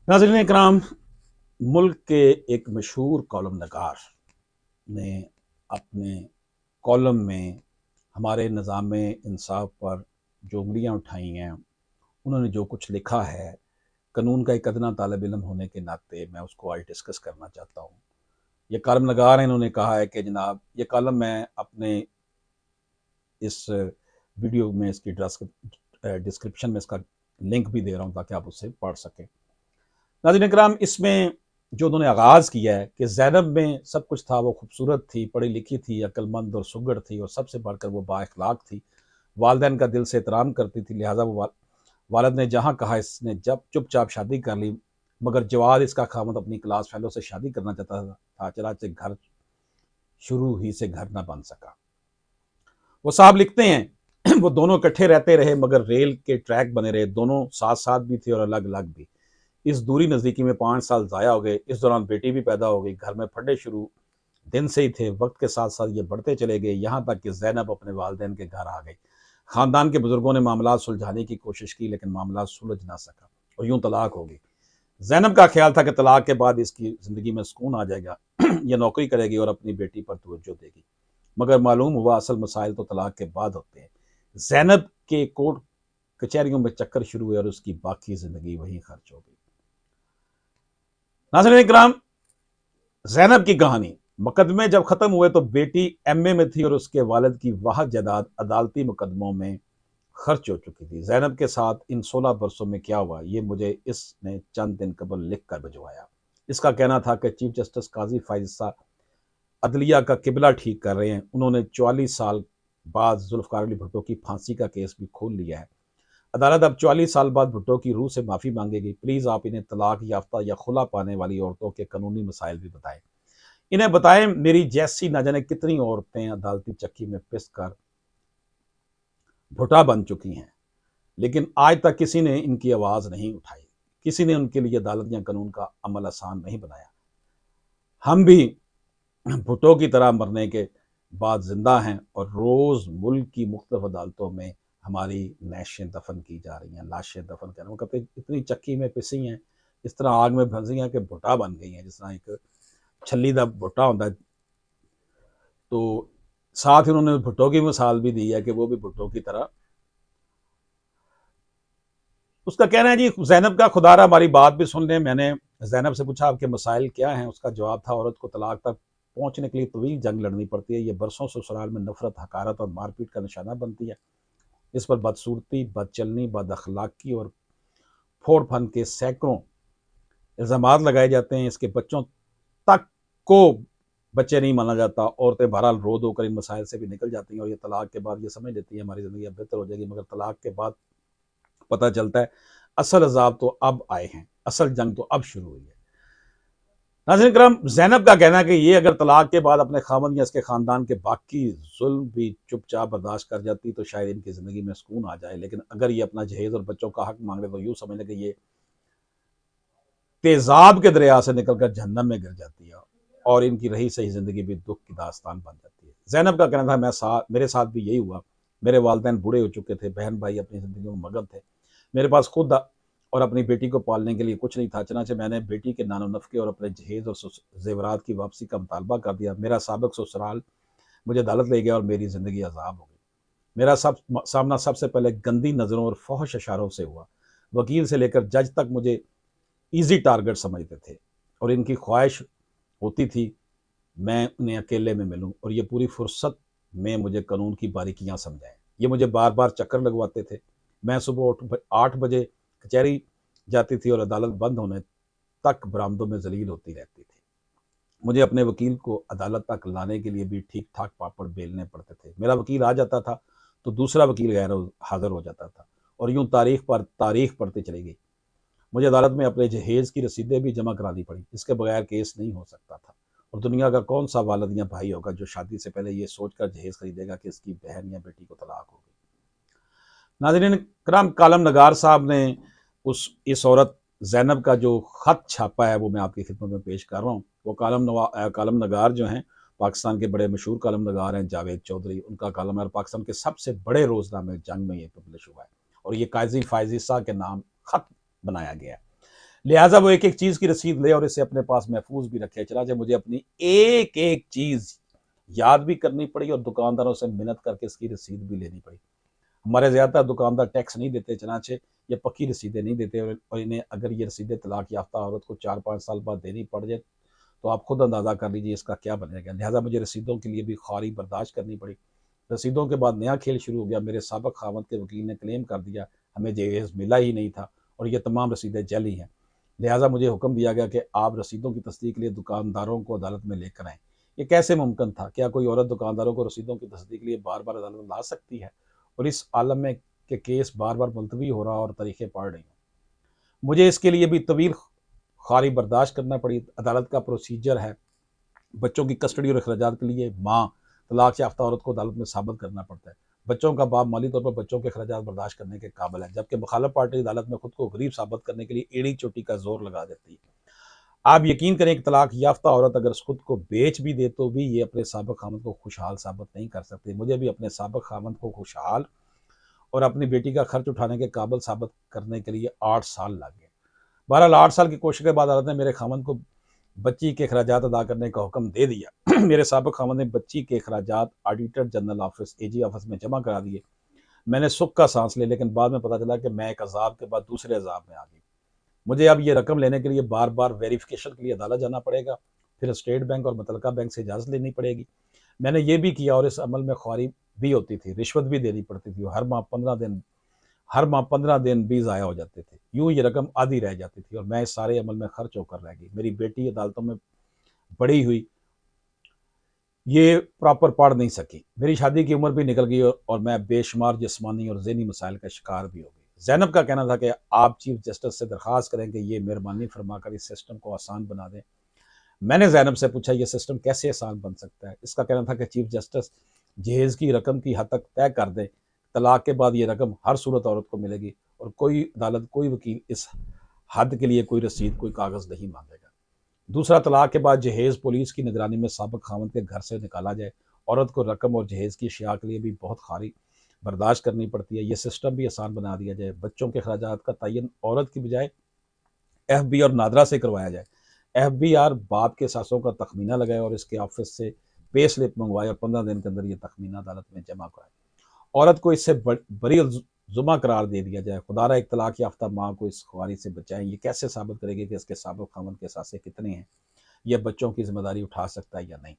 नाज़रीन इकराम, मुल्क के एक मशहूर कॉलम नगार ने अपने कॉलम में हमारे निज़ाम इंसाफ पर जो उंगलियां उठाई हैं, उन्होंने जो कुछ लिखा है, कानून का एक अदना तालिब इल्म होने के नाते मैं उसको आज डिस्कस करना चाहता हूँ। ये कॉलम नगार हैं, इन्होंने कहा है कि जनाब ये कॉलम मैं अपने इस वीडियो में इसकी डिस्क्रिप्शन में इसका लिंक भी दे रहा हूँ ताकि आप उससे पढ़ सकें। नाज़रीन इकराम, इसमें जो उन्होंने आगाज़ किया है कि ज़ैनब में सब कुछ था, वो खूबसूरत थी, पढ़ी लिखी थी, अक्लमंद और सुघड़ थी और सबसे बढ़कर वो बाइखलाक थी, वालदैन का दिल से एहतराम करती थी, लिहाजा वो वालिद ने जहाँ कहा इसने जब चुपचाप शादी कर ली, मगर जवाद इसका खामद अपनी क्लास फेलो से शादी करना चाहता था, चनाचे घर शुरू ही से घर ना बन सका। वो साहब लिखते हैं वो दोनों इकट्ठे रहते रहे मगर रेल के ट्रैक बने रहे, दोनों साथ साथ भी थे और अलग अलग भी। इस दूरी नज़दीकी में 5 साल ज़ाया हो गए। इस दौरान बेटी भी पैदा हो गई। घर में फड्डे शुरू दिन से ही थे। वक्त के साथ साथ ये बढ़ते चले गए, यहाँ तक कि ज़ैनब अपने वालिदैन के घर आ गई। ख़ानदान के बुजुर्गों ने मामला सुलझाने की कोशिश की लेकिन मामला सुलझ ना सका और यूं तलाक हो गई। ज़ैनब का ख्याल था कि तलाक के बाद इसकी ज़िंदगी में सुकून आ जाएगा, यह नौकरी करेगी और अपनी बेटी पर तवज्जो देगी, मगर मालूम हुआ असल मसाइल तो तलाक के बाद होते हैं। ज़ैनब के कोर्ट कचहरियों में चक्कर शुरू हुए और उसकी बाकी ज़िंदगी वहीं खर्च हो गई। नाज़रीन इकराम, ज़ैनब की कहानी। मुकदमे जब ख़त्म हुए तो बेटी एमए में थी और उसके वालिद की वाह जायदाद अदालती मुकदमों में खर्च हो चुकी थी। ज़ैनब के साथ इन 16 बरसों में क्या हुआ, ये मुझे इसने चंद दिन कबल लिख कर भिजवाया। इसका कहना था कि चीफ जस्टिस काजी फायज़ अदलिया का किबला ठीक कर रहे हैं। उन्होंने 44 साल बाद जुल्फ़िकार अली भुट्टो की फांसी का केस भी खोल लिया है। अदालत अब 44 साल बाद भुट्टो की रूह से माफ़ी मांगेगी। प्लीज़ आप इन्हें तलाक याफ्ता या खुला पाने वाली औरतों के कानूनी मसाइल भी बताएं। इन्हें बताएं मेरी जैसी न जाने कितनी औरतें अदालती चक्की में पिस कर भुट्टा बन चुकी हैं, लेकिन आज तक किसी ने इनकी आवाज़ नहीं उठाई। किसी ने उनके लिए अदालत या कानून का अमल आसान नहीं बनाया। हम भी भुट्टो की तरह मरने के बाद जिंदा हैं और रोज़ मुल्क की मुख्तलिफ अदालतों में हमारी नैशें दफन की जा रही हैं, लाशें दफन कर, वो कहते इतनी चक्की में पिसी हैं, इस तरह आग में फंसी हैं कि भुट्टा बन गई हैं, जिस तरह एक छली का भुट्टा होता है। तो साथ ही उन्होंने भुट्टो की मिसाल भी दी है कि वो भी भुट्टो की तरह। उसका कहना है जी, ज़ैनब का खुदारा हमारी बात भी सुन लें। मैंने ज़ैनब से पूछा आपके मसाइल क्या हैं। उसका जवाब था औरत को तलाक तक पहुंचने के लिए तवील जंग लड़नी पड़ती है। ये बरसों ससुराल में नफरत, हकारत और मारपीट का निशाना बनती है। इस पर बदसूरती, बदचलनी, बद अखलाकी और फोड़ फन के सैकड़ों इल्ज़ामात लगाए जाते हैं। इसके बच्चों तक को बच्चे नहीं माना जाता। औरतें बहरहाल रो धो कर इन मसाइल से भी निकल जाती हैं और ये तलाक के बाद ये समझ लेती है हमारी ज़िंदगी अब बेहतर हो जाएगी, मगर तलाक के बाद पता चलता है असल अजाब तो अब आए हैं, असल जंग तो अब शुरू हुई है। नाज़रीन करम, ज़ैनब का कहना है कि ये अगर तलाक के बाद अपने खामन या इसके ख़ानदान के बाकी जुल्म भी चुपचाप बर्दाश्त कर जाती तो शायद इनकी ज़िंदगी में सुकून आ जाए, लेकिन अगर ये अपना जहेज़ और बच्चों का हक मांग रहे तो यूँ समझ लें कि ये तेज़ाब के दरिया से निकलकर जहन्नम में गिर जाती है और इनकी रही सही ज़िंदगी भी दुख की दास्तान बन जाती है। ज़ैनब का कहना था मेरे साथ भी यही हुआ। मेरे वालिदैन बूढ़े हो चुके थे, बहन भाई अपनी ज़िंदगी में मगन थे। मेरे पास खुद और अपनी बेटी को पालने के लिए कुछ नहीं था। चनाचे मैंने बेटी के नानो नफ़के और अपने जहेज़ और ज़ेवरात की वापसी का मुतालबा कर दिया। मेरा साबिक ससुराल मुझे अदालत ले गया और मेरी ज़िंदगी अजाब हो गई। मेरा सामना सबसे पहले गंदी नज़रों और फौहश इशारों से हुआ। वकील से लेकर जज तक मुझे ईजी टारगेट समझते थे और इनकी ख्वाहिश होती थी मैं उन्हें अकेले में मिलूं और ये पूरी फुर्सत में मुझे कानून की बारीकियां समझाएं। ये मुझे बार बार चक्कर लगवाते थे। मैं सुबह 8 बजे कचहरी जाती थी और अदालत बंद होने तक बरामदों में जलील होती रहती थी। मुझे अपने वकील को अदालत तक लाने के लिए भी ठीक ठाक पापड़ बेलने पड़ते थे। मेरा वकील आ जाता था तो दूसरा वकील गैर हाजिर हो जाता था और यूं तारीख पर तारीख पढ़ती चली गई। मुझे अदालत में अपने जहेज़ की रसीदें भी जमा करानी पड़ी। इसके बगैर केस नहीं हो सकता था और दुनिया का कौन सा वालिद या भाई होगा जो शादी से पहले ये सोचकर जहेज़ खरीदेगा कि इसकी बहन या बेटी को तलाक हो गई। नाज़रीन कराम, कालम नगार साहब ने उस इस औरत ज़ैनब का जो ख़त छापा है वो मैं आपकी खिदमत में पेश कर रहा हूँ। वो कालम नगार जो हैं, पाकिस्तान के बड़े मशहूर कालम नगार हैं जावेद चौधरी। उनका कालम है, पाकिस्तान के सबसे बड़े रोज़नामे जंग में ये पब्लिश हुआ है और ये काजी फायज़ ईसा के नाम ख़त बनाया गया है। लिहाजा वो एक एक चीज़ की रसीद ले और इसे अपने पास महफूज भी रखे। चनाचे मुझे अपनी एक एक चीज़ याद भी करनी पड़ी और दुकानदारों से मिन्नत करके इसकी रसीद भी लेनी पड़ी। हमारे ज़्यादातर दुकानदार टैक्स नहीं देते, चनाचे ये पक्की रसीदें नहीं देते और इन्हें अगर ये रसीदें तलाक याफ्ता औरत को 4-5 साल बाद देनी पड़ जाए तो आप खुद अंदाज़ा कर लीजिए इसका क्या बनेगा। लिहाजा मुझे रसीदों के लिए भी ख्वारी बर्दाश्त करनी पड़ी। रसीदों के बाद नया खेल शुरू हो गया। मेरे साबिक खावंद के वकील ने क्लेम कर दिया हमें जहेज़ मिला ही नहीं था और ये तमाम रसीदें जली हैं। लिहाजा मुझे हुक्म दिया गया कि आप रसीदों की तस्दीक के लिए दुकानदारों को अदालत में लेकर आएँ। ये कैसे मुमकिन था? क्या कोई औरत दुकानदारों को रसीदों की तस्दीक के लिए बार-बार अदालत में ला सकती है? और इस आलम में कि केस बार-बार मुलतवी हो रहा और तारीखें पड़ रही हों। मुझे इसके लिए भी तवील ख्वारी बर्दाश्त करना पड़ी। अदालत का प्रोसीजर है, बच्चों की कस्टडी और अखराजात के लिए माँ तलाक याफ्ता औरत को अदालत में साबित करना पड़ता है। बच्चों का बाप माली तौर पर बच्चों के अखराजात बर्दाश्त करने के काबिल है, जबकि मुखालिफ पार्टी अदालत में खुद को गरीब साबित करने के लिए एड़ी चोटी का जोर लगा देती है। आप यकीन करें कि तलाक याफ्ता औरत अगर खुद को बेच भी दे तो भी ये अपने साबिक खामद को खुशहाल साबित नहीं कर सकती। मुझे भी अपने साबिक खामद को खुशहाल और अपनी बेटी का खर्च उठाने के काबिल साबित करने के लिए 8 साल लग गए। बहरहाल 8 साल की कोशिश के बाद अदालत ने मेरे खामद को बच्ची के अखराजात अदा करने का हुक्म दे दिया। मेरे साबिक खामद ने बच्ची के अखराजात auditor general office AG office में जमा करा दिए। मैंने सुख का सांस लिया, लेकिन बाद में पता चला कि मैं एक अजाब के बाद दूसरे अजाब में आ गई। मुझे अब ये रकम लेने के लिए बार बार वेरिफिकेशन के लिए अदालत जाना पड़ेगा, फिर स्टेट बैंक और मुतलका बैंक से इजाज़त लेनी पड़ेगी। मैंने ये भी किया और इस अमल में ख्वारी भी होती थी, रिश्वत भी देनी पड़ती थी। हर माह 15 दिन भी ज़ाया हो जाते थे। यूं ये रकम आधी रह जाती थी और मैं इस सारे अमल में खर्च होकर रह गई। मेरी बेटी अदालतों में बड़ी हुई, ये प्रॉपर पढ़ नहीं सकी। मेरी शादी की उम्र भी निकल गई और मैं बेशुमार जिस्मानी और ज़हनी मसाइल का शिकार भी हो गई। ज़ैनब का कहना था कि आप चीफ जस्टिस से दरख्वास्त करें कि ये मेहरबानी फरमाकर इस सिस्टम को आसान बना दें। मैंने ज़ैनब से पूछा ये सिस्टम कैसे आसान बन सकता है। इसका कहना था कि चीफ जस्टिस जहेज़ की रकम की हद तक तय कर दें, तलाक के बाद ये रकम हर सूरत औरत को मिलेगी और कोई अदालत कोई वकील इस हद के लिए कोई रसीद कोई कागज़ नहीं मांगेगा। दूसरा, तलाक के बाद जहेज़ पुलिस की निगरानी में साबिक खामद के घर से निकाला जाए। औरत को रकम और जहेज़ की अशिया के लिए भी बहुत खारी बर्दाश्त करनी पड़ती है। ये सिस्टम भी आसान बना दिया जाए। बच्चों के अखराजात का तयन औरत की बजाय एफबी और नादरा से करवाया जाए। एफबीआर बाप के सासों का तखमीना लगाए और इसके ऑफिस से पे स्लिप मंगवाए और 15 दिन के अंदर ये तखमीना अदालत में जमा कराए। औरत को इससे बरी जुमा करार दे दिया जाए। खुदारा एक तलाक याफ्ता माँ को इस ख्वारी से बचाएं। ये कैसे साबित करेगी कि इसके साबिक खामद के सासे कितने हैं, यह बच्चों की जिम्मेदारी उठा सकता है या नहीं।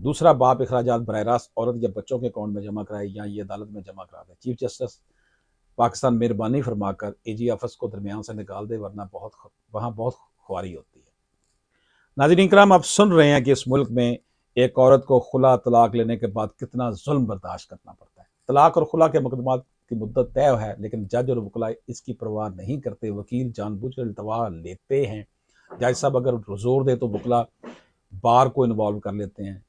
दूसरा, बाप अखराजात बरह रास्त औरत या बच्चों के अकाउंट में जमा कराए या ये अदालत में जमा करा दे। चीफ जस्टिस पाकिस्तान मेहरबानी फरमाकर एजी ऑफिस को दरमियान से निकाल दे, वरना वहाँ बहुत ख्वारी होती है। नाज़रीन इकराम, आप सुन रहे हैं कि इस मुल्क में एक औरत को खुला तलाक लेने के बाद कितना जुल्म बर्दाश्त करना पड़ता है। तलाक और खुला के मुकदमात की मुद्दत तय है, लेकिन जज और वकला इसकी परवाह नहीं करते। वकील जानबूझकर इल्तवा लेते हैं। जज साहब अगर जोर दे तो वकला बार को इन्वॉल्व कर लेते हैं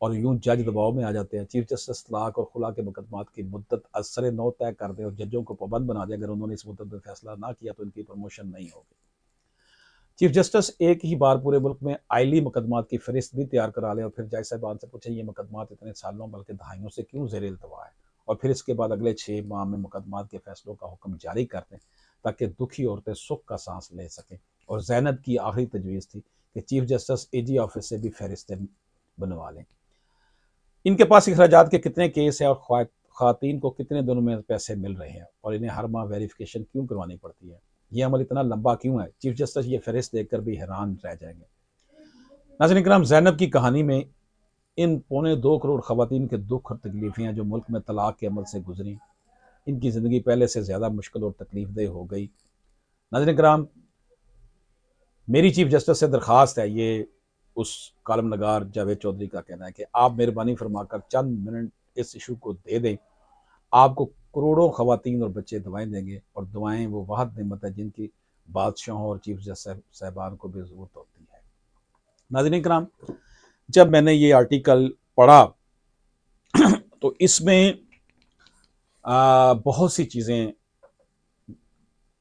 और यूं जज दबाव में आ जाते हैं। चीफ जस्टिस तलाक और खुला के मुकदमात की मुद्दत असर नौ तय कर दे और जजों को पाबंद बना दे। अगर उन्होंने इस मुद्दत में फैसला ना किया तो इनकी प्रमोशन नहीं होगी। चीफ जस्टिस एक ही बार पूरे मुल्क में आइली मुकदमात की फहरिस्त भी तैयार करा लें और फिर जज साहबान से पूछें ये मुकदमात इतने सालों बल्कि दहाइयों से क्यों ज़ेर इल्तवा है, और फिर इसके बाद अगले 6 माह में मुकदमात के फैसलों का हुक्म जारी कर दें ताकि दुखी औरतें सुख का सांस ले सकें। और जैनब की आखिरी तजवीज़ थी कि चीफ जस्टिस एजी ऑफिस से भी फहरिस्तें बनवा लें। इनके पास अखराजात के कितने केस हैं और ख़वातीन को कितने दिनों में पैसे मिल रहे हैं और इन्हें हर माह वेरिफिकेशन क्यों करवानी पड़ती है, ये अमल इतना लंबा क्यों है। चीफ जस्टिस ये फहरिस्त देखकर भी हैरान रह जाएंगे। नाज़रीन इकराम, ज़ैनब की कहानी में इन 2.25 करोड़ ख़वातीन के दुख और तकलीफ़ें हैं जो मुल्क में तलाक के अमल से गुजरी। इनकी ज़िंदगी पहले से ज़्यादा मुश्किल और तकलीफ़देह हो गई। नाज़रीन इकराम, मेरी चीफ जस्टिस से दरख्वास्त है, ये उस कालम नगार जावेद चौधरी का कहना है कि आप मेहरबानी फरमाकर चंद मिनट इस इशू को दे दें। आपको करोड़ों ख़वातीन और बच्चे दुआएं देंगे और दुआएं वो वाहद नेमत है जिनकी बादशाहों और चीफ जस्टिस साहबान को भी ज़रूरत होती है। नाज़रीन इकराम, जब मैंने ये आर्टिकल पढ़ा तो इसमें बहुत सी चीज़ें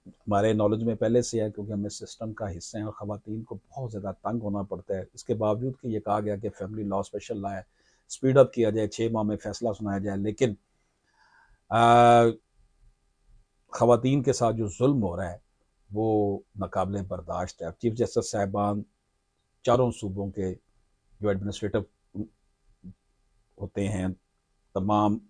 हमारे नॉलेज में पहले से है, क्योंकि हम इस सिस्टम का हिस्से हैं और ख़वातीन को बहुत ज़्यादा तंग होना पड़ता है। इसके बावजूद कि ये कहा गया कि फैमिली लॉ स्पेशल लॉ है, स्पीड अप किया जाए, 6 माह में फ़ैसला सुनाया जाए, लेकिन ख़वातीन के साथ जो जुल्म हो रहा है वो नाकाबिले बर्दाश्त है। चीफ जस्टिस साहिबान चारों सूबों के जो एडमिनिस्ट्रेटिव होते हैं, तमाम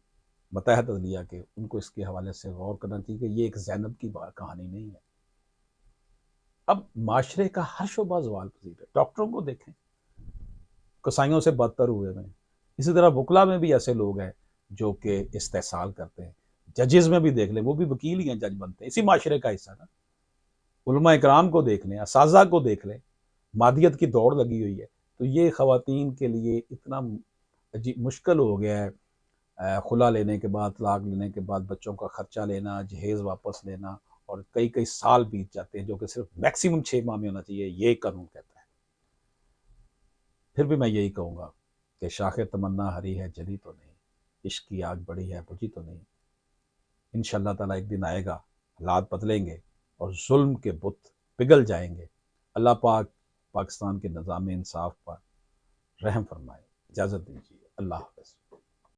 मतहत अदलिया के, उनको इसके हवाले से गौर करना चाहिए कि ये एक ज़ैनब की कहानी नहीं है। अब माशरे का हर शोबा ज़वाल पजीर है। डॉक्टरों को देखें, कसाईयों से बदतर हुए में। इसी तरह वकला में भी ऐसे लोग हैं जो कि इस्तेहसाल करते हैं। जजेस में भी देख लें, वो भी वकील ही हैं, जज बनते हैं, इसी माशरे का हिस्सा ना। उलमा इकराम को देख लें, असाजा को देख लें, मादियत की दौड़ लगी हुई है। तो ये ख़वातीन के लिए इतना अजीब मुश्किल हो गया है, खुला लेने के बाद, तलाक लेने के बाद बच्चों का खर्चा लेना, जहेज़ वापस लेना, और कई कई साल बीत जाते हैं, जो कि सिर्फ मैक्सिमम 6 माह में होना चाहिए, ये कानून कहता है। फिर भी मैं यही कहूँगा कि शाखे तमन्ना हरी है, जली तो नहीं, इश्क की आग बड़ी है, बुझी तो नहीं। इंशाअल्लाह ताला एक दिन आएगा, हालात बदलेंगे और जुल्म के बुत पिघल जाएंगे। अल्लाह पाक पाकिस्तान के निज़ाम इंसाफ पर रहम फरमाए। इजाज़त दीजिए। अल्लाह हाफ़िज़।